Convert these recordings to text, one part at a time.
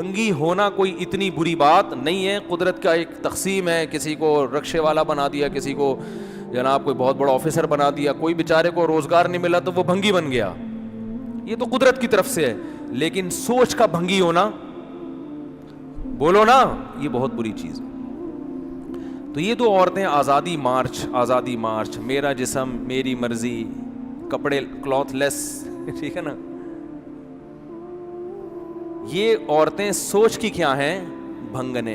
بھنگی ہونا کوئی اتنی بری بات نہیں ہے. قدرت کا ایک تقسیم ہے, کسی کو رکشے والا بنا دیا, کسی کو جناب کوئی بہت بڑا آفیسر بنا دیا, کوئی بیچارے کو روزگار نہیں ملا تو وہ بھنگی بن گیا. یہ تو قدرت کی طرف سے ہے. لیکن سوچ کا بھنگی ہونا, بولو نا, یہ بہت بری چیز ہے. تو یہ تو عورتیں آزادی مارچ, میرا جسم میری مرضی, کپڑے کلاتھ لیس, ٹھیک ہے نا. یہ عورتیں سوچ کی کیا ہیں؟ بھنگنے.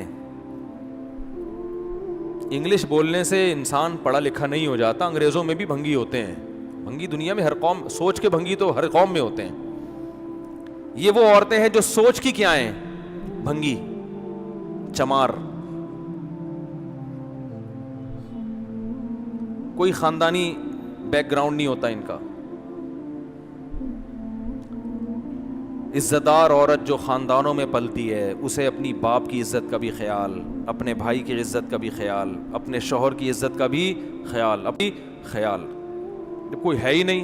انگلش بولنے سے انسان پڑھا لکھا نہیں ہو جاتا, انگریزوں میں بھی بھنگی ہوتے ہیں. بھنگی دنیا میں ہر قوم, سوچ کے بھنگی تو ہر قوم میں ہوتے ہیں. یہ وہ عورتیں ہیں جو سوچ کی کیا ہیں؟ بھنگی, چمار. کوئی خاندانی بیک گراؤنڈ نہیں ہوتا ان کا. عزت دار عورت جو خاندانوں میں پلتی ہے, اسے اپنی باپ کی عزت کا بھی خیال, اپنے بھائی کی عزت کا بھی خیال, اپنے شوہر کی عزت کا بھی خیال, اپنی خیال. کوئی ہے ہی نہیں.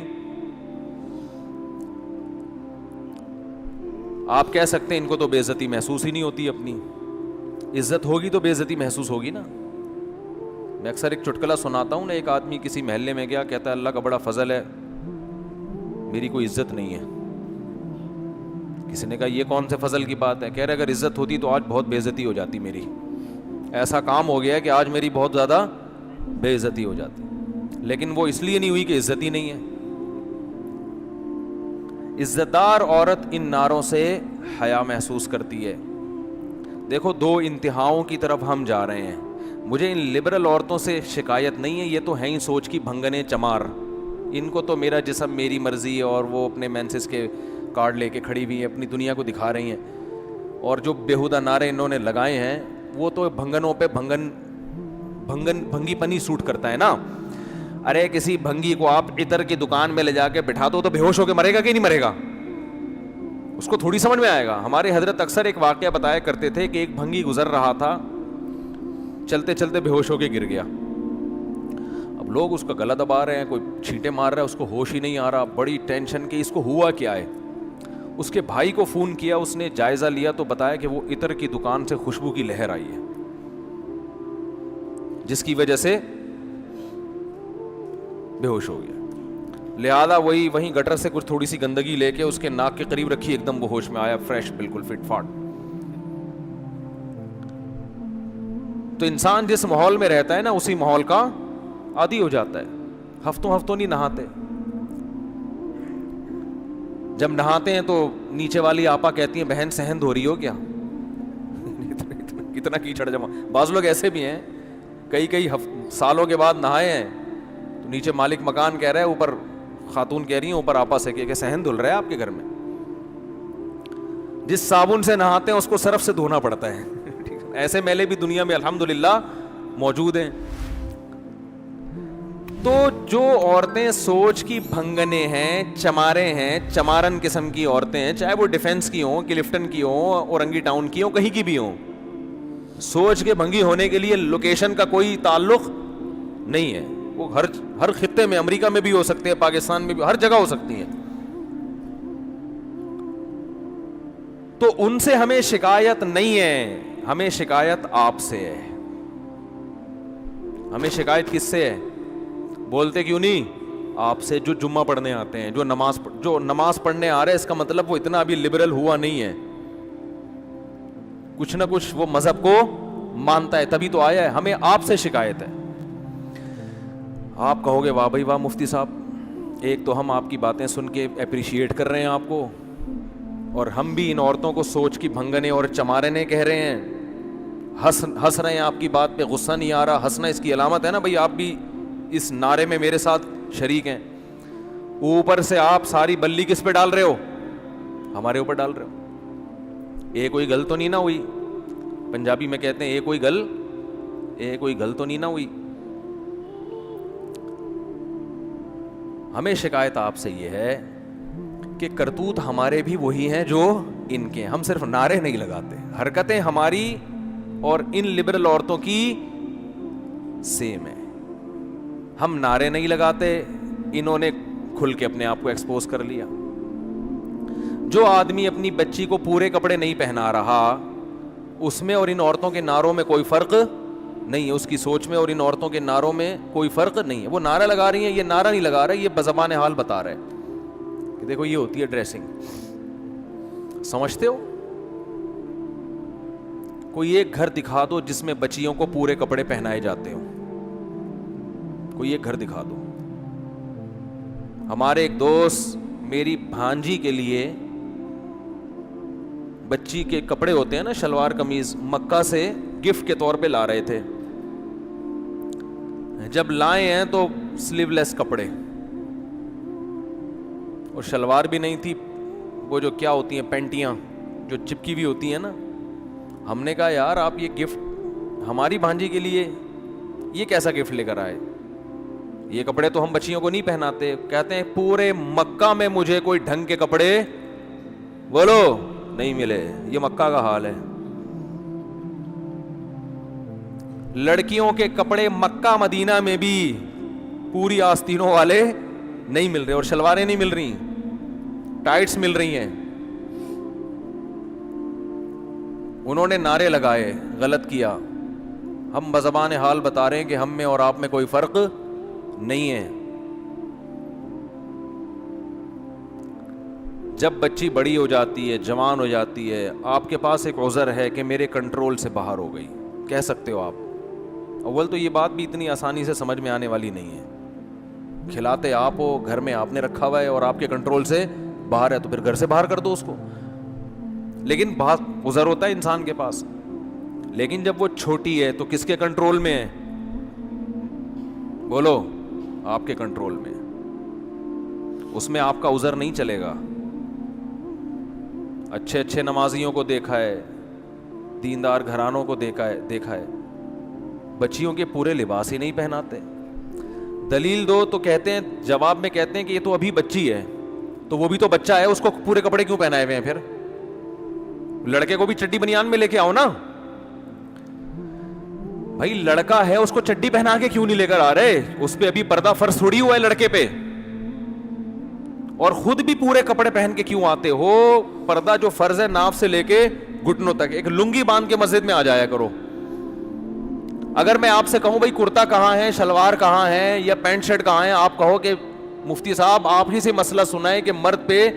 آپ کہہ سکتے ہیں ان کو تو بے عزتی محسوس ہی نہیں ہوتی, اپنی عزت ہوگی تو بے عزتی محسوس ہوگی نا. میں اکثر ایک چٹکلا سناتا ہوں نا, ایک آدمی کسی محلے میں گیا, کہتا ہے اللہ کا بڑا فضل ہے میری کوئی عزت نہیں ہے. کسی نے کہا یہ کون سے فضل کی بات ہے؟ کہہ رہے اگر عزت ہوتی تو آج بہت بے عزتی ہو جاتی میری. ایسا کام ہو گیا کہ آج میری بہت زیادہ بے عزتی ہو جاتی. لیکن وہ اس لیے نہیں ہوئی کہ عزت ہی نہیں ہے. عزت دار عورت ان ناروں سے حیا محسوس کرتی ہے. دیکھو دو انتہاؤں کی طرف ہم جا رہے ہیں. مجھے ان لبرل عورتوں سے شکایت نہیں ہے, یہ تو ہیں ہی سوچ کی بھنگنے چمار. ان کو تو میرا جسم میری مرضی ہے, اور وہ اپنے مینسز کے کارڈ لے کے کھڑی ہوئی ہیں, اپنی دنیا کو دکھا رہی ہیں. اور جو بیہودہ نعرے انہوں نے لگائے ہیں وہ تو بھنگنوں پہ بھنگی پنی سوٹ کرتا ہے نا. ارے کسی بھنگی کو آپ عطر کی دکان میں لے جا کے بٹھا دو تو بے ہوش ہو کے مرے گا کہ نہیں مرے گا؟ اس کو تھوڑی سمجھ میں آئے گا. ہمارے حضرت اکثر ایک واقعہ بتایا کرتے تھے کہ ایک بھنگی گزر رہا تھا, چلتے چلتے بے ہوش ہو کے گر گیا. اب لوگ اس کا گلا دبا رہے ہیں, کوئی چھینٹے مار رہا ہے, اس کو ہوش ہی نہیں آ رہا. بڑی ٹینشن کہ اس کو ہوا کیا ہے. اس کے بھائی کو فون کیا, اس نے جائزہ لیا تو بتایا کہ وہ عطر کی دکان سے خوشبو کی لہر آئی ہے, جس کی وجہ سے بے ہوش ہو گیا. لہذا وہیں گٹر سے کچھ تھوڑی سی گندگی لے کے اس کے ناک کے قریب رکھی, ایک دم وہ ہوش میں آیا, فریش, بالکل فٹ فاٹ. تو انسان جس ماحول میں رہتا ہے نا اسی ماحول کا عادی ہو جاتا ہے. ہفتوں نہیں نہاتے. جب نہاتے ہیں تو نیچے والی آپا کہتی ہیں بہن سہند ہو رہی ہو کیا؟ کتنا کیچڑ جمع. بعض لوگ ایسے بھی ہیں کئی سالوں کے بعد نہائے ہیں تو نیچے مالک مکان کہہ رہا ہے, اوپر خاتون کہہ رہی ہیں اوپر آپا سے کہ سہند دھل رہا ہے آپ کے گھر میں. جس صابن سے نہاتے ہیں اس کو صرف سے دھونا پڑتا ہے. ایسے میلے بھی دنیا میں الحمدللہ موجود ہیں. تو جو عورتیں سوچ کی بھنگنے ہیں, چمارے ہیں, چمارن قسم کی عورتیں ہیں, چاہے وہ ڈیفنس کی ہوں, کلفٹن کی ہوں, اورنگی ٹاؤن کی ہوں, کہیں کی بھی ہوں, سوچ کے بھنگی ہونے کے لیے لوکیشن کا کوئی تعلق نہیں ہے. وہ ہر خطے میں, امریکہ میں بھی ہو سکتے ہیں, پاکستان میں بھی, ہر جگہ ہو سکتی ہیں. تو ان سے ہمیں شکایت نہیں ہے, ہمیں شکایت آپ سے ہے. ہمیں شکایت کس سے ہے؟ بولتے کیوں نہیں؟ آپ سے, جو جمعہ پڑھنے آتے ہیں, جو نماز پڑھنے آ رہے ہیں, اس کا مطلب وہ اتنا ابھی لبرل ہوا نہیں ہے, کچھ نہ کچھ وہ مذہب کو مانتا ہے, تبھی تو آیا ہے. ہمیں آپ سے شکایت ہے. آپ کہو گے واہ بھائی واہ مفتی صاحب, ایک تو ہم آپ کی باتیں سن کے اپریشیٹ کر رہے ہیں آپ کو, اور ہم بھی ان عورتوں کو سوچ کی بھنگنے اور چمارنے کہہ رہے ہیں, ہنس رہے ہیں آپ کی بات پہ, غصہ نہیں آ رہا. ہنسنا اس کی علامت ہے نا بھائی, آپ بھی اس نعرے میں میرے ساتھ شریک ہیں. اوپر سے آپ ساری بلی کس پہ ڈال رہے ہو؟ ہمارے اوپر ڈال رہے ہو. ایک کوئی گل تو نہیں نہ ہوئی. پنجابی میں کہتے ہیں ایک کوئی گل تو نہیں نہ ہوئی. ہمیں شکایت آپ سے یہ ہے کہ کرتوت ہمارے بھی وہی ہیں جو ان کے. ہم صرف نعرے نہیں لگاتے, حرکتیں ہماری اور ان لبرل عورتوں کی سیم ہے. ہم نعرے نہیں لگاتے, انہوں نے کھل کے اپنے آپ کو ایکسپوز کر لیا. جو آدمی اپنی بچی کو پورے کپڑے نہیں پہنا رہا اس میں اور ان عورتوں کے نعروں میں کوئی فرق نہیں ہے, اس کی سوچ میں اور ان عورتوں کے نعروں میں کوئی فرق نہیں ہے. وہ نعرہ لگا رہی ہیں, یہ نعرہ نہیں لگا رہا, یہ بزبان حال بتا رہے کہ دیکھو یہ ہوتی ہے ڈریسنگ. سمجھتے ہو؟ کوئی ایک گھر دکھا دو جس میں بچیوں کو پورے کپڑے پہنائے جاتے ہوں, کوئی ایک گھر دکھا دو. ہمارے ایک دوست میری بھانجی کے لیے بچی کے کپڑے ہوتے ہیں نا, شلوار قمیض, مکہ سے گفٹ کے طور پہ لا رہے تھے. جب لائے ہیں تو سلیو لیس کپڑے اور شلوار بھی نہیں تھی, وہ جو کیا ہوتی ہیں پینٹیاں جو چپکی ہوئی ہوتی ہیں نا. ہم نے کہا یار آپ یہ گفٹ ہماری بھانجی کے لیے یہ کیسا گفٹ لے کر آئے, یہ کپڑے تو ہم بچیوں کو نہیں پہناتے. کہتے ہیں پورے مکہ میں مجھے کوئی ڈھنگ کے کپڑے بولو نہیں ملے. یہ مکہ کا حال ہے. لڑکیوں کے کپڑے مکہ مدینہ میں بھی پوری آستینوں والے نہیں مل رہے, اور شلواریں نہیں مل رہی, ٹائٹس مل رہی ہیں. انہوں نے نعرے لگائے, غلط کیا. ہم بزبان حال بتا رہے ہیں کہ ہم میں اور آپ میں کوئی فرق نہیں ہے. جب بچی بڑی ہو جاتی ہے, جوان ہو جاتی ہے, آپ کے پاس ایک عذر ہے کہ میرے کنٹرول سے باہر ہو گئی, کہہ سکتے ہو آپ. اول تو یہ بات بھی اتنی آسانی سے سمجھ میں آنے والی نہیں ہے. کھلاتے آپ ہو, گھر میں آپ نے رکھا ہوا ہے اور آپ کے کنٹرول سے باہر ہے, تو پھر گھر سے باہر کر دو اس کو. لیکن بہت عذر ہوتا ہے انسان کے پاس. لیکن جب وہ چھوٹی ہے تو کس کے کنٹرول میں ہے؟ بولو, آپ کے کنٹرول میں. اس میں آپ کا عذر نہیں چلے گا. اچھے اچھے نمازیوں کو دیکھا ہے, دیندار گھرانوں کو دیکھا ہے, بچیوں کے پورے لباس ہی نہیں پہناتے. دلیل دو تو کہتے ہیں, جواب میں کہتے ہیں کہ یہ تو ابھی بچی ہے, تو وہ بھی تو بچہ ہے, اس کو پورے کپڑے کیوں پہنائے ہوئے ہیں؟ پھر لڑکے کو بھی چڈی بنیان میں لے کے آؤ نا بھائی. لڑکا ہے, اس کو چڈی پہنا کے کیوں نہیں لے کر آ رہے؟ اس پہ ابھی پردہ فرض تھوڑی ہوا ہے لڑکے پہ. اور خود بھی پورے کپڑے پہن کے کیوں آتے ہو؟ پردہ جو فرض ہے ناف سے لے کے گھٹنوں تک, ایک لنگی باندھ کے مسجد میں آ جایا کرو. اگر میں آپ سے کہوں بھائی کرتا کہاں ہے, شلوار کہاں ہے, یا پینٹ شرٹ کہاں ہے, آپ کہو کہ مفتی صاحب آپ ہی سے مسئلہ سنا ہے کہ مرد پہ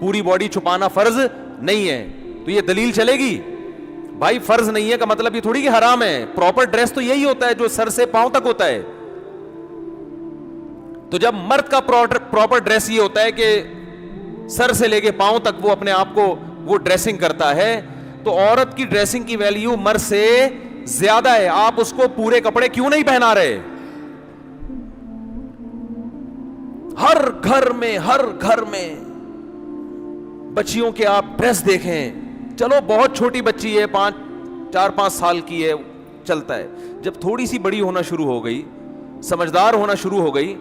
پوری باڈی چھپانا فرض نہیں ہے, تو یہ دلیل چلے گی؟ بھائی فرض نہیں ہے کا مطلب یہ تھوڑی کہ حرام ہے. پراپر ڈریس تو یہی ہوتا ہے جو سر سے پاؤں تک ہوتا ہے. تو جب مرد کا پراپر ڈریس یہ ہوتا ہے کہ سر سے لے کے پاؤں تک وہ اپنے آپ کو وہ ڈریسنگ کرتا ہے, تو عورت کی ڈریسنگ کی ویلیو مرد سے زیادہ ہے. آپ اس کو پورے کپڑے کیوں نہیں پہنا رہے؟ ہر گھر میں بچیوں کے آپ ڈریس دیکھیں. چلو بہت چھوٹی بچی ہے, 4-5 سال کی ہے, چلتا ہے. جب تھوڑی سی بڑی ہونا شروع ہو گئی, سمجھدار ہونا شروع ہو گئی,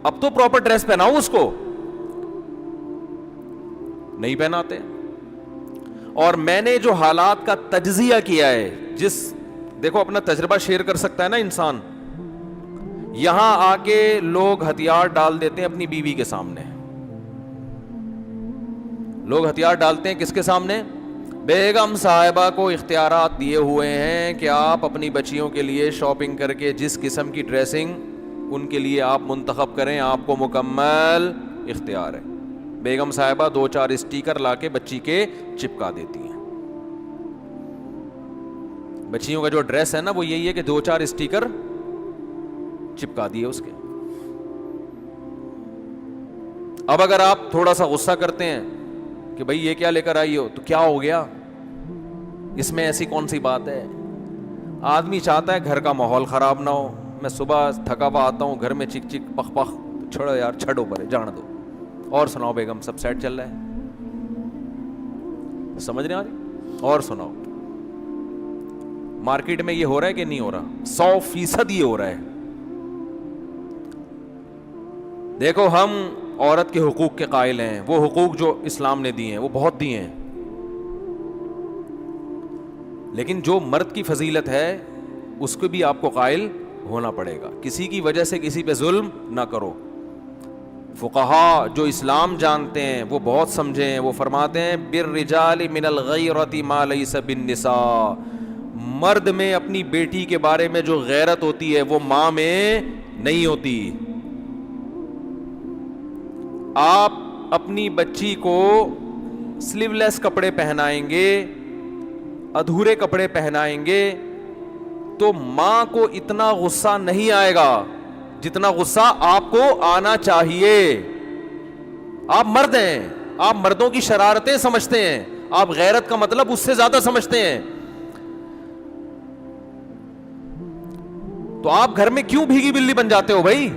اب تو پراپر ڈریس پہناؤ اس کو. نہیں پہناتے. اور میں نے جو حالات کا تجزیہ کیا ہے, دیکھو اپنا تجربہ شیئر کر سکتا ہے نا انسان. یہاں آ کے لوگ ہتھیار ڈال دیتے ہیں اپنی بیوی کے سامنے. لوگ ہتھیار ڈالتے ہیں کس کے سامنے؟ بیگم صاحبہ کو اختیارات دیے ہوئے ہیں کہ آپ اپنی بچیوں کے لیے شاپنگ کر کے جس قسم کی ڈریسنگ ان کے لیے آپ منتخب کریں, آپ کو مکمل اختیار ہے. بیگم صاحبہ 2-4 اسٹیکر لا کے بچی کے چپکا دیتی ہیں. بچیوں کا جو ڈریس ہے نا وہ یہی ہے کہ 2-4 اسٹیکر چپکا دیے اس کے. اب اگر آپ تھوڑا سا غصہ کرتے ہیں کہ بھئی یہ کیا لے کر آئی ہو, تو کیا ہو گیا, اس میں ایسی کون سی بات ہے؟ آدمی چاہتا ہے گھر کا ماحول خراب نہ ہو. میں صبح تھکا ہوا آتا ہوں, گھر میں چک چک پخ پخ, چھوڑو یار, چھڑو پرے, جان دو. اور سناؤ بیگم, سب سیٹ چل رہا ہے؟ سمجھ رہے ہیں؟ اور سناؤ, مارکیٹ میں یہ ہو رہا ہے کہ نہیں ہو رہا؟ 100% یہ ہو رہا ہے. دیکھو ہم عورت کے حقوق کے قائل ہیں, وہ حقوق جو اسلام نے دیے ہیں وہ بہت دیے ہیں, لیکن جو مرد کی فضیلت ہے اس کو بھی آپ کو قائل ہونا پڑے گا. کسی کی وجہ سے کسی پہ ظلم نہ کرو. فقہا جو اسلام جانتے ہیں وہ بہت سمجھے ہیں, وہ فرماتے ہیں بالرجال من الغیرۃ ما لیس بالنساء, مرد میں اپنی بیٹی کے بارے میں جو غیرت ہوتی ہے وہ ماں میں نہیں ہوتی. آپ اپنی بچی کو سلیو لیس کپڑے پہنائیں گے, ادھورے کپڑے پہنائیں گے, تو ماں کو اتنا غصہ نہیں آئے گا جتنا غصہ آپ کو آنا چاہیے. آپ مرد ہیں, آپ مردوں کی شرارتیں سمجھتے ہیں, آپ غیرت کا مطلب اس سے زیادہ سمجھتے ہیں. تو آپ گھر میں کیوں بھیگی بلی بن جاتے ہو بھائی؟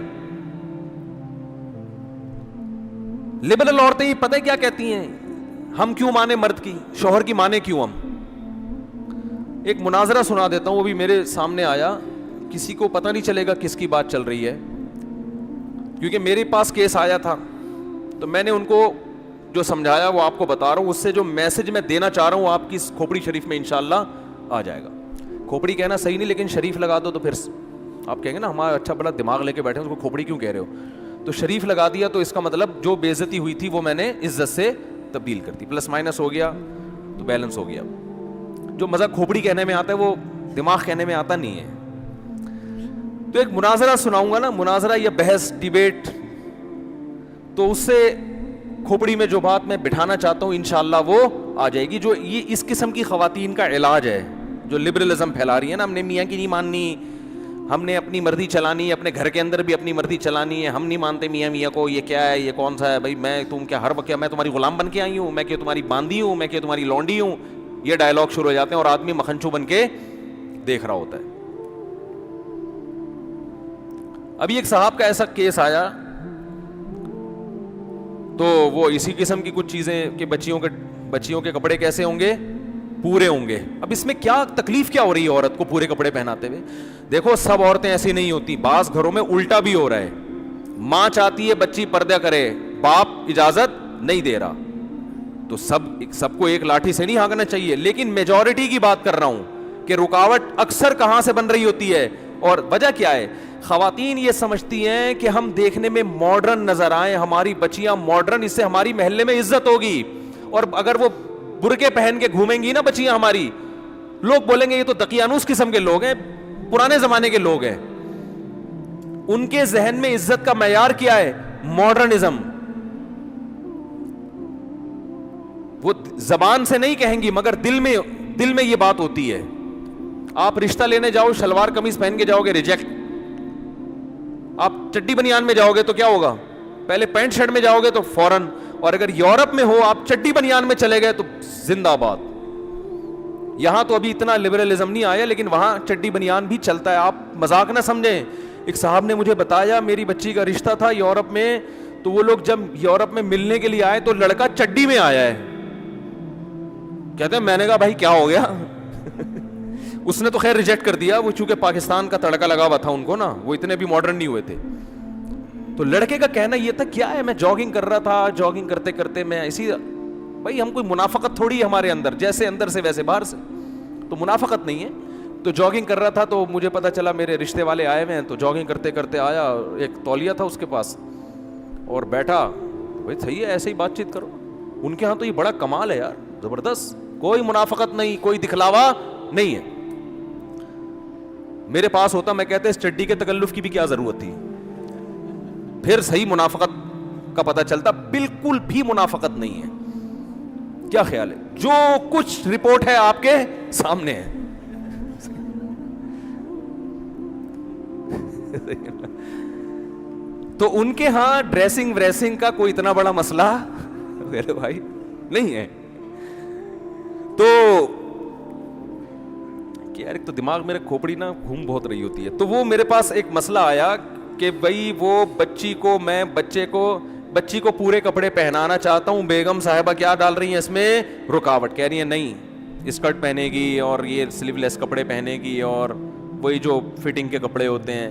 لبرل عورتیں پتہ کیا کہتی ہیں, ہم کیوں مانے مرد کی, شوہر کی مانے کیوں ہم. ایک مناظرہ سنا دیتا ہوں, وہ بھی میرے سامنے آیا, کسی کو پتہ نہیں چلے گا کس کی بات چل رہی ہے, کیونکہ میرے پاس کیس آیا تھا تو میں نے ان کو جو سمجھایا وہ آپ کو بتا رہا ہوں. اس سے جو میسج میں دینا چاہ رہا ہوں آپ کی کھوپڑی شریف میں انشاءاللہ آ جائے گا. کھوپڑی کہنا صحیح نہیں, لیکن شریف لگا دو تو پھر آپ کہیں گے نا ہمارا اچھا بڑا دماغ لے کے بیٹھے ہیں, اس کو کھوپڑی کیوں کہہ رہے ہو. تو شریف لگا دیا تو اس کا مطلب جو بے عزتی ہوئی تھی وہ میں نے عزت سے تبدیل کر دی, پلس مائنس ہو گیا تو بیلنس ہو گیا. جو مزہ کھوپڑی کہنے میں آتا ہے وہ دماغ کہنے میں آتا نہیں ہے. تو ایک مناظرہ سناؤں گا نا, مناظرہ یا بحث ڈیبیٹ, تو اس سے کھوپڑی میں جو بات میں بٹھانا چاہتا ہوں انشاءاللہ وہ آ جائے گی. جو یہ اس قسم کی خواتین کا علاج ہے جو لبرلزم پھیلا رہی ہے نا, ہم نے میاں کی نہیں ماننی, ہم نے اپنی مرضی چلانی ہے, اپنے گھر کے اندر بھی اپنی مرضی چلانی ہے, ہم نہیں مانتے میاں کو, یہ کیا ہے, یہ کون سا ہے بھائی, میں تم کیا ہر وقت میں تمہاری غلام بن کے آئی ہوں, میں کہ تمہاری باندھی ہوں, میں کہ تمہاری لونڈی ہوں. یہ ڈائلاگ شروع ہو جاتے ہیں اور آدمی مکھنچو بن کے دیکھ رہا ہوتا ہے. ابھی ایک صاحب کا ایسا کیس آیا تو وہ اسی قسم کی کچھ چیزیں کہ بچیوں کے کپڑے کیسے ہوں گے, پورے ہوں گے. اب اس میں کیا تکلیف کیا ہو رہی ہے عورت کو پورے کپڑے پہناتے ہوئے؟ دیکھو سب عورتیں ایسی نہیں ہوتی, بعض گھروں میں الٹا بھی ہو رہا ہے. ماں چاہتی ہے بچی پردہ کرے, باپ اجازت نہیں دے رہا, تو سب کو ایک لاٹھی سے نہیں ہانکنا چاہیے. لیکن میجورٹی کی بات کر رہا ہوں کہ رکاوٹ اکثر کہاں سے بن رہی ہوتی ہے اور وجہ کیا ہے. خواتین یہ سمجھتی ہیں کہ ہم دیکھنے میں ماڈرن نظر آئیں, ہماری بچیاں ماڈرن, اس سے ہماری محلے میں عزت ہوگی. اور اگر وہ برقعے پہن کے گھومیں گی نا بچیاں ہماری, لوگ بولیں گے یہ تو دقیانوس قسم کے لوگ ہیں, پرانے زمانے کے لوگ ہیں. ان کے ذہن میں عزت کا معیار کیا ہے؟ ماڈرنزم. وہ زبان سے نہیں کہیں گی مگر دل میں یہ بات ہوتی ہے. آپ رشتہ لینے جاؤ شلوار قمیض پہن کے جاؤ گے, ریجیکٹ. آپ چڈی بنیان میں جاؤ گے تو کیا ہوگا؟ پہلے پینٹ شرٹ میں جاؤ گے تو فوراً. اور اگر یورپ میں ہو آپ چڈی بنیان میں چلے گئے تو زندہ باد. یہاں تو ابھی اتنا لبرلزم نہیں آیا لیکن وہاں چڈی بنیان بھی چلتا ہے, آپ مذاق نہ سمجھیں. ایک صاحب نے مجھے بتایا میری بچی کا رشتہ تھا یورپ میں, تو وہ لوگ جب یورپ میں ملنے کے لیے آئے تو لڑکا چڈی میں آیا ہے. کہتے ہیں, میں نے کہا بھائی کیا ہو گیا؟ اس نے تو خیر ریجیکٹ کر دیا, وہ چونکہ پاکستان کا تڑکا لگا ہوا تھا ان کو نا, وہ اتنے بھی ماڈرن نہیں ہوئے تھے. تو لڑکے کا کہنا یہ تھا کیا ہے, میں جاگنگ کر رہا تھا, جاگنگ کرتے کرتے میں اسی, بھائی ہم کوئی منافقت تھوڑی ہے ہمارے اندر, جیسے اندر سے ویسے باہر سے, تو منافقت نہیں ہے. تو جاگنگ کر رہا تھا تو مجھے پتا چلا میرے رشتے والے آئے ہوئے ہیں, تو جاگنگ کرتے کرتے آیا, ایک تولیہ تھا اس کے پاس اور بیٹھا. بھائی صحیح ہے, ایسے ہی بات چیت کرو. ان کے ہاں تو یہ بڑا کمال ہے یار, زبردست, کوئی منافقت نہیں, کوئی دکھلاوا نہیں ہے. میرے پاس ہوتا میں کہتے اس چڈی کے تکلف کی بھی کیا ضرورت تھی, پھر صحیح منافقت کا پتہ چلتا. بالکل بھی منافقت نہیں ہے. کیا خیال ہے؟ جو کچھ رپورٹ ہے آپ کے سامنے ہے. تو ان کے ہاں ڈریسنگ وریسنگ کا کوئی اتنا بڑا مسئلہ میرے بھائی نہیں ہے. تو یار ایک تو دماغ میرے کھوپڑی نا گھوم بہت رہی ہوتی ہے. تو وہ میرے پاس ایک مسئلہ آیا کہ بھائی وہ بچی کو پورے کپڑے پہنانا چاہتا ہوں, بیگم صاحبہ کیا ڈال رہی ہیں اس میں رکاوٹ, کہہ رہی ہیں نہیں اسکرٹ پہنے گی اور یہ سلیو لیس کپڑے پہنے گی اور وہی جو فٹنگ کے کپڑے ہوتے ہیں.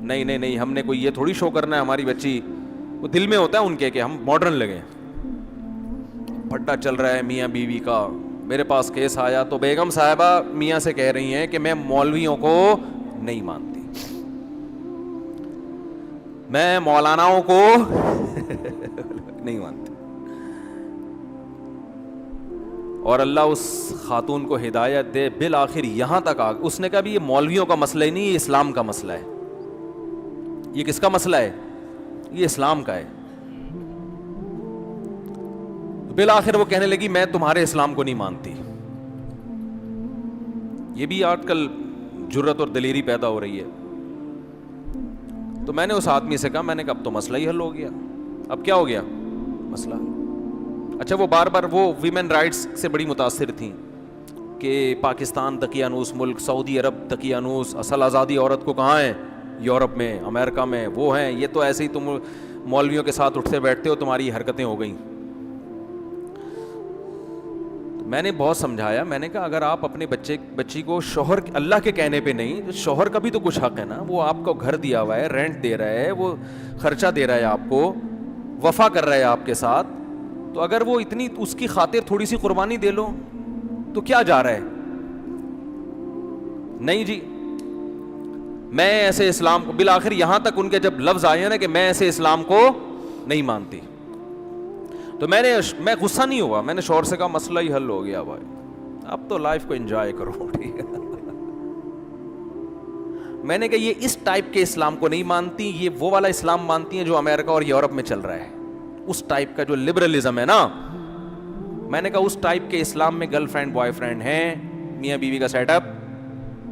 نہیں ہم نے کوئی یہ تھوڑی شو کرنا ہے ہماری بچی, وہ دل میں ہوتا ہے ان کے کہ ہم ماڈرن لگیں. پھٹا چل رہا ہے میاں بیوی کا. میرے پاس کیس آیا تو بیگم صاحبہ میاں سے کہہ رہی ہیں کہ میں مولویوں کو نہیں مانتی. میں مولاناؤں کو نہیں مانتی. اور اللہ اس خاتون کو ہدایت دے, بالآخر یہاں تک آ, اس نے کہا بھی یہ مولویوں کا مسئلہ ہی نہیں, یہ اسلام کا مسئلہ ہے. یہ کس کا مسئلہ ہے؟ یہ اسلام کا ہے. بالآخر وہ کہنے لگی میں تمہارے اسلام کو نہیں مانتی. یہ بھی آج کل جرت اور دلیری پیدا ہو رہی ہے. تو میں نے اس آدمی سے کہا, میں نے کہا اب تو مسئلہ ہی حل ہو گیا. اب کیا ہو گیا مسئلہ؟ اچھا وہ بار بار وہ ویمن رائٹس سے بڑی متاثر تھیں کہ پاکستان دقیانوس ملک, سعودی عرب دقیانوس, اصل آزادی عورت کو کہاں ہے؟ یورپ میں, امریکہ میں وہ ہیں. یہ تو ایسے ہی تم مولویوں کے ساتھ اٹھتے بیٹھتے ہو, تمہاری حرکتیں ہو گئیں. میں نے بہت سمجھایا, میں نے کہا اگر آپ اپنے بچی کو شوہر اللہ کے کہنے پہ نہیں, شوہر کا بھی تو کچھ حق ہے نا. وہ آپ کو گھر دیا ہوا ہے, رینٹ دے رہا ہے, وہ خرچہ دے رہا ہے آپ کو, وفا کر رہا ہے آپ کے ساتھ, تو اگر وہ اتنی اس کی خاطر تھوڑی سی قربانی دے لو تو کیا جا رہا ہے؟ نہیں جی میں ایسے اسلام کو, بالآخر یہاں تک ان کے جب لفظ آئے ہیں نا کہ میں ایسے اسلام کو نہیں مانتی, تو میں غصہ نہیں ہوا. میں نے شوہر سے کہا مسئلہ ہی حل ہو گیا بھائی, اب تو لائف کو انجوائے کرو. ٹھیک ہے, میں نے کہا یہ اس ٹائپ کے اسلام کو نہیں مانتی, یہ وہ والا اسلام مانتی ہیں جو امریکہ اور یورپ میں چل رہا ہے, اس ٹائپ کا جو لبرلزم ہے نا. میں نے کہا اس ٹائپ کے اسلام میں گرل فرینڈ بوائے فرینڈ ہیں, میاں بیوی کا سیٹ اپ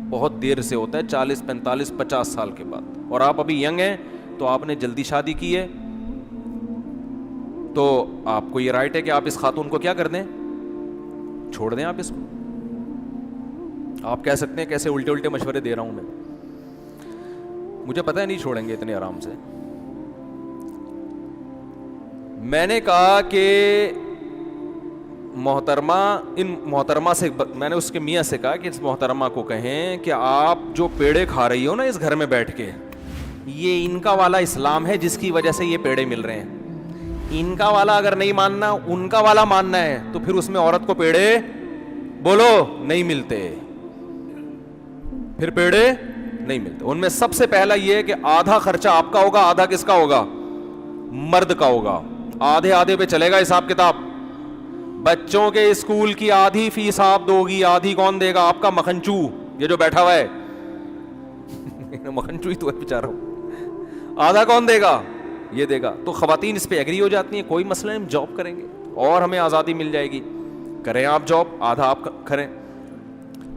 بہت دیر سے ہوتا ہے, 40 45 50 سال کے بعد. اور آپ ابھی ینگ ہیں تو آپ نے جلدی شادی کی ہے, تو آپ کو یہ رائٹ ہے کہ آپ اس خاتون کو کیا کر دیں, چھوڑ دیں. آپ اس کو آپ کہہ سکتے ہیں کیسے الٹے الٹے مشورے دے رہا ہوں میں, مجھے پتہ ہے نہیں چھوڑیں گے اتنے آرام سے. میں نے کہا کہ محترمہ سے, میں نے اس کے میاں سے کہا کہ اس محترمہ کو کہیں کہ آپ جو پیڑے کھا رہی ہو نا اس گھر میں بیٹھ کے, یہ ان کا والا اسلام ہے جس کی وجہ سے یہ پیڑے مل رہے ہیں. ان کا والا اگر نہیں ماننا, ان کا والا ماننا ہے, تو پھر اس میں عورت کو پیڑے بولو نہیں ملتے, پھر پیڑے نہیں ملتے. ان میں سب سے پہلا یہ ہے کہ آدھا خرچہ آپ کا ہوگا, آدھا کس کا ہوگا؟ مرد کا ہوگا. آدھے آدھے پہ چلے گا حساب کتاب. بچوں کے اسکول کی آدھی فیس آپ دو گی, آدھی کون دے گا؟ آپ کا مکھنچو, یہ جو بیٹھا ہوا ہے مکھنچو ہی تو ہے بیچارہ, آدھا کون دے گا؟ یہ دے گا. تو خواتین اس پہ ایگری ہو جاتی ہیں, کوئی مسئلہ نہیں, ہم جاب کریں گے اور ہمیں آزادی مل جائے گی. کریں آپ جاب, آدھا آپ کریں.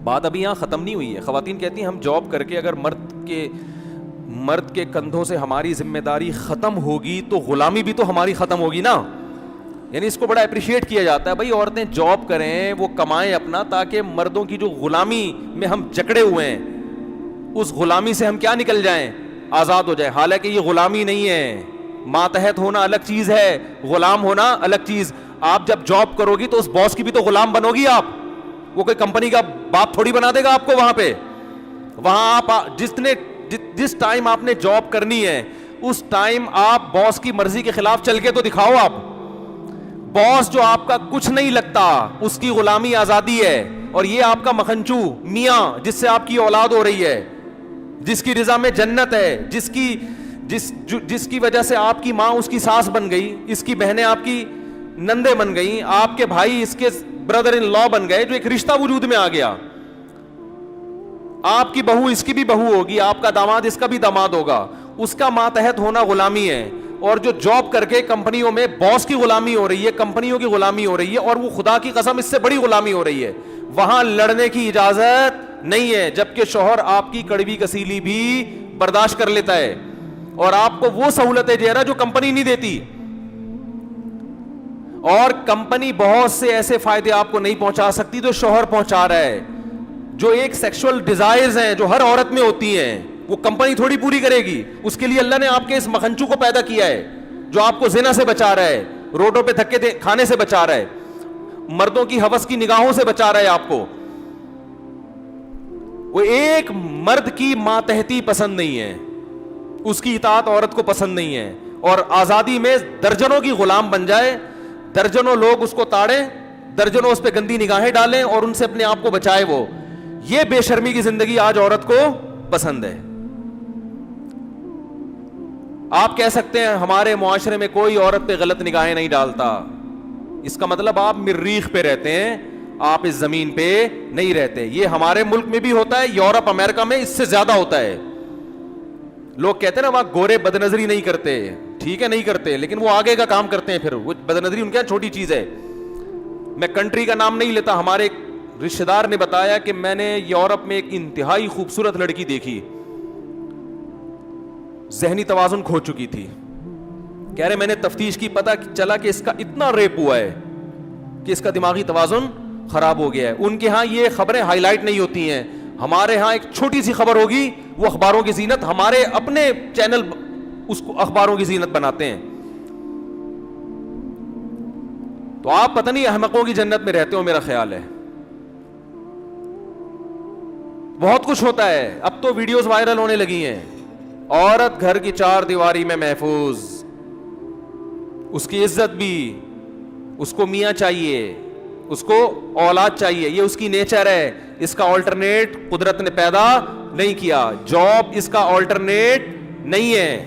بات ابھی یہاں ختم نہیں ہوئی ہے. خواتین کہتی ہیں ہم جاب کر کے اگر مرد کے کندھوں سے ہماری ذمہ داری ختم ہوگی تو غلامی بھی تو ہماری ختم ہوگی نا. یعنی اس کو بڑا اپریشیٹ کیا جاتا ہے, بھائی عورتیں جاب کریں, وہ کمائیں اپنا, تاکہ مردوں کی جو غلامی میں ہم جکڑے ہوئے ہیں اس غلامی سے ہم کیا نکل جائیں, آزاد ہو جائیں. حالانکہ یہ غلامی نہیں ہے, ماتحت ہونا الگ چیز ہے, غلام ہونا الگ چیز. آپ جب جاب کرو گی تو اس باس کی بھی تو غلام بنو گی آپ, وہ کوئی کمپنی کا باپ تھوڑی بنا دے گا آپ کو. وہاں پہ وہاں آپ جس ٹائم آپ نے جاب کرنی ہے اس ٹائم آپ باس کی مرضی کے خلاف چل کے تو دکھاؤ. آپ باس جو آپ کا کچھ نہیں لگتا اس کی غلامی آزادی ہے, اور یہ آپ کا مکھنچو میاں جس سے آپ کی اولاد ہو رہی ہے, جس کی رضا میں جنت ہے, جس کی وجہ سے آپ کی ماں اس کی ساس بن گئی, اس کی بہنیں آپ کی نندے بن گئی, آپ کے بھائی اس کے بردر ان لا بن گئے, جو ایک رشتہ وجود میں آ گیا. آپ کی بہو اس کی بھی بہو ہوگی, آپ کا داماد اس کا بھی داماد ہوگا. اس کا ماتحت ہونا غلامی ہے. اور جو جاب کر کے کمپنیوں میں باس کی غلامی ہو رہی ہے, کمپنیوں کی غلامی ہو رہی ہے, اور وہ خدا کی قسم اس سے بڑی غلامی ہو رہی ہے, وہاں لڑنے کی اجازت نہیں ہے. جبکہ شوہر آپ کی کڑوی کسیلی بھی برداشت کر لیتا ہے, اور آپ کو وہ سہولتیں دے رہا جو کمپنی نہیں دیتی. اور کمپنی بہت سے ایسے فائدے آپ کو نہیں پہنچا سکتی جو شوہر پہنچا رہا ہے. جو ایک سیکشل ڈیزائرز ہیں جو ہر عورت میں ہوتی ہیں, وہ کمپنی تھوڑی پوری کرے گی. اس کے لیے اللہ نے آپ کے اس مکھنچو کو پیدا کیا ہے جو آپ کو زنا سے بچا رہا ہے, روڈوں پہ دھکے کھانے سے بچا رہا ہے, مردوں کی ہوس کی نگاہوں سے بچا رہا ہے آپ کو. وہ ایک مرد کی ماتحتی پسند نہیں ہے, اس کی اطاعت عورت کو پسند نہیں ہے, اور آزادی میں درجنوں کی غلام بن جائے, درجنوں لوگ اس کو تاڑیں, درجنوں اس پہ گندی نگاہیں ڈالیں اور ان سے اپنے آپ کو بچائے. وہ یہ بے شرمی کی زندگی آج عورت کو پسند ہے. آپ کہہ سکتے ہیں ہمارے معاشرے میں کوئی عورت پہ غلط نگاہیں نہیں ڈالتا، اس کا مطلب آپ مریخ پہ رہتے ہیں، آپ اس زمین پہ نہیں رہتے. یہ ہمارے ملک میں بھی ہوتا ہے، یورپ امریکہ میں اس سے زیادہ ہوتا ہے. لوگ کہتے ہیں نا وہاں گورے بد نظری نہیں کرتے، ٹھیک ہے نہیں کرتے، لیکن وہ آگے کا کام کرتے ہیں. پھر وہ بد نظری ان کے یہاں چھوٹی چیز ہے. میں کنٹری کا نام نہیں لیتا، ہمارے ایک رشتہ دار نے بتایا کہ میں نے یورپ میں ایک انتہائی خوبصورت لڑکی دیکھی، ذہنی توازن کھو چکی تھی. کہہ رہے میں نے تفتیش کی، پتہ چلا کہ اس کا اتنا ریپ ہوا ہے کہ اس کا دماغی توازن خراب ہو گیا ہے. ان کے ہاں یہ خبریں ہائی لائٹ نہیں ہوتی ہیں، ہمارے ہاں ایک چھوٹی سی خبر ہوگی وہ اخباروں کی زینت، ہمارے اپنے چینل اس کو اخباروں کی زینت بناتے ہیں. تو آپ پتہ نہیں احمقوں کی جنت میں رہتے ہو، میرا خیال ہے. بہت کچھ ہوتا ہے، اب تو ویڈیوز وائرل ہونے لگی ہیں. عورت گھر کی چار دیواری میں محفوظ، اس کی عزت بھی، اس کو میاں چاہیے، اس کو اولاد چاہیے، یہ اس کی نیچر ہے. اس کا آلٹرنیٹ قدرت نے پیدا نہیں کیا. جاب اس کا آلٹرنیٹ نہیں ہے.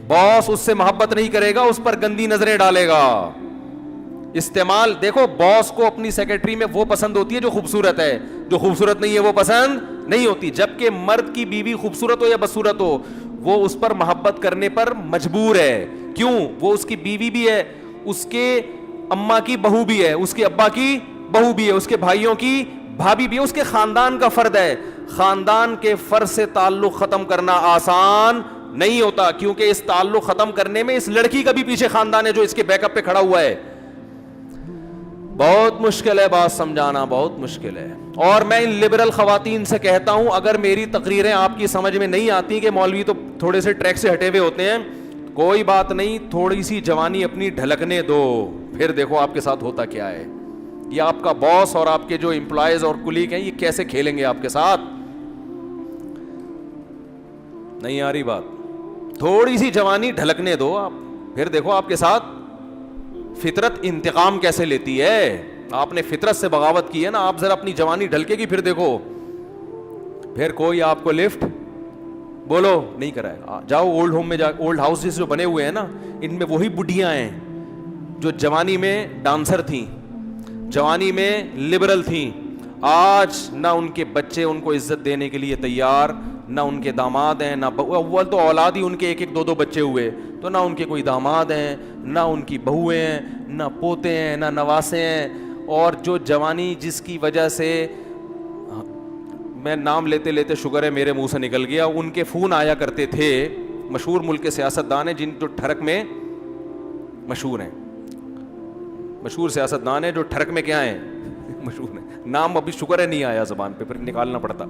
باس اس سے محبت نہیں کرے گا، اس پر گندی نظریں ڈالے گا. استعمال دیکھو، باس کو اپنی سیکرٹری میں وہ پسند ہوتی ہے جو خوبصورت ہے، جو خوبصورت نہیں ہے وہ پسند نہیں ہوتی. جبکہ مرد کی بیوی خوبصورت ہو یا بدصورت ہو، وہ اس پر محبت کرنے پر مجبور ہے. کیوں؟ وہ اس کی بیوی بھی ہے، اس کے اماں کی بہو بھی ہے، اس کے ابا کی بہو بھی ہے، اس کے بھائیوں کی بھابھی بھی ہے، اس کے خاندان کا فرد ہے. خاندان کے فرد سے تعلق ختم کرنا آسان نہیں ہوتا، کیونکہ اس تعلق ختم کرنے میں اس لڑکی کا بھی پیچھے خاندان ہے جو اس کے بیک اپ پہ کھڑا ہوا ہے. بہت مشکل ہے بات سمجھانا، بہت مشکل ہے. اور میں ان لبرل خواتین سے کہتا ہوں، اگر میری تقریریں آپ کی سمجھ میں نہیں آتی کہ مولوی تو تھوڑے سے ٹریک سے ہٹے ہوئے ہوتے ہیں، کوئی بات نہیں، تھوڑی سی جوانی اپنی ڈھلکنے دو، پھر دیکھو آپ کے ساتھ ہوتا کیا ہے. یہ آپ کا باس اور آپ کے جو امپلائیز اور کلیگ ہیں، یہ کیسے کھیلیں گے آپ کے ساتھ. نہیں آ رہی بات؟ تھوڑی سی جوانی ڈھلکنے دو آپ، پھر دیکھو آپ کے ساتھ فطرت انتقام کیسے لیتی ہے. آپ نے فطرت سے بغاوت کی ہے نا، آپ ذرا اپنی جوانی ڈھلکے گی، پھر دیکھو، پھر کوئی آپ کو لفٹ بولو نہیں کرائے. جاؤ اولڈ ہوم میں، جا اولڈ ہاؤسز جو بنے ہوئے ہیں نا، ان میں وہی بڈھیاں ہیں جو جوانی میں ڈانسر تھیں، جوانی میں لبرل تھیں. آج نہ ان کے بچے ان کو عزت دینے کے لیے تیار، نہ ان کے داماد ہیں، نہ اول تو اولاد ہی ان کے ایک ایک دو دو بچے ہوئے، تو نہ ان کے کوئی داماد ہیں، نہ ان کی بہویں ہیں، نہ پوتے ہیں، نہ نواسے ہیں. اور جو جوانی جس کی وجہ سے، میں نام لیتے لیتے شکر ہے میرے منہ سے نکل گیا، ان کے فون آیا کرتے تھے، مشہور ملک کے سیاستدان ہیں جن جو ٹھڑک میں مشہور ہیں، مشہور سیاستدان ہیں جو ٹھڑک میں کیا ہیں مشہور ہیں. نام ابھی شکر ہے نہیں آیا زبان پہ، پھر نکالنا پڑتا.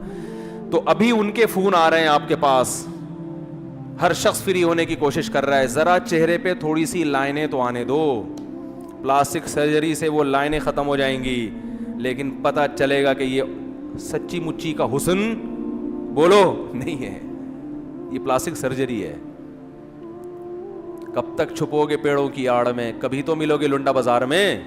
تو ابھی ان کے فون آ رہے ہیں آپ کے پاس، ہر شخص فری ہونے کی کوشش کر رہا ہے. ذرا چہرے پہ تھوڑی سی لائنیں تو آنے دو. پلاسٹک سرجری سے وہ لائنیں ختم ہو جائیں گی، لیکن پتہ چلے گا کہ یہ سچی مچی کا حسن بولو نہیں ہے، یہ پلاسٹک سرجری ہے. کب تک چھپو گے پیڑوں کی آڑ میں؟ کبھی تو ملو گے لنڈا بازار میں.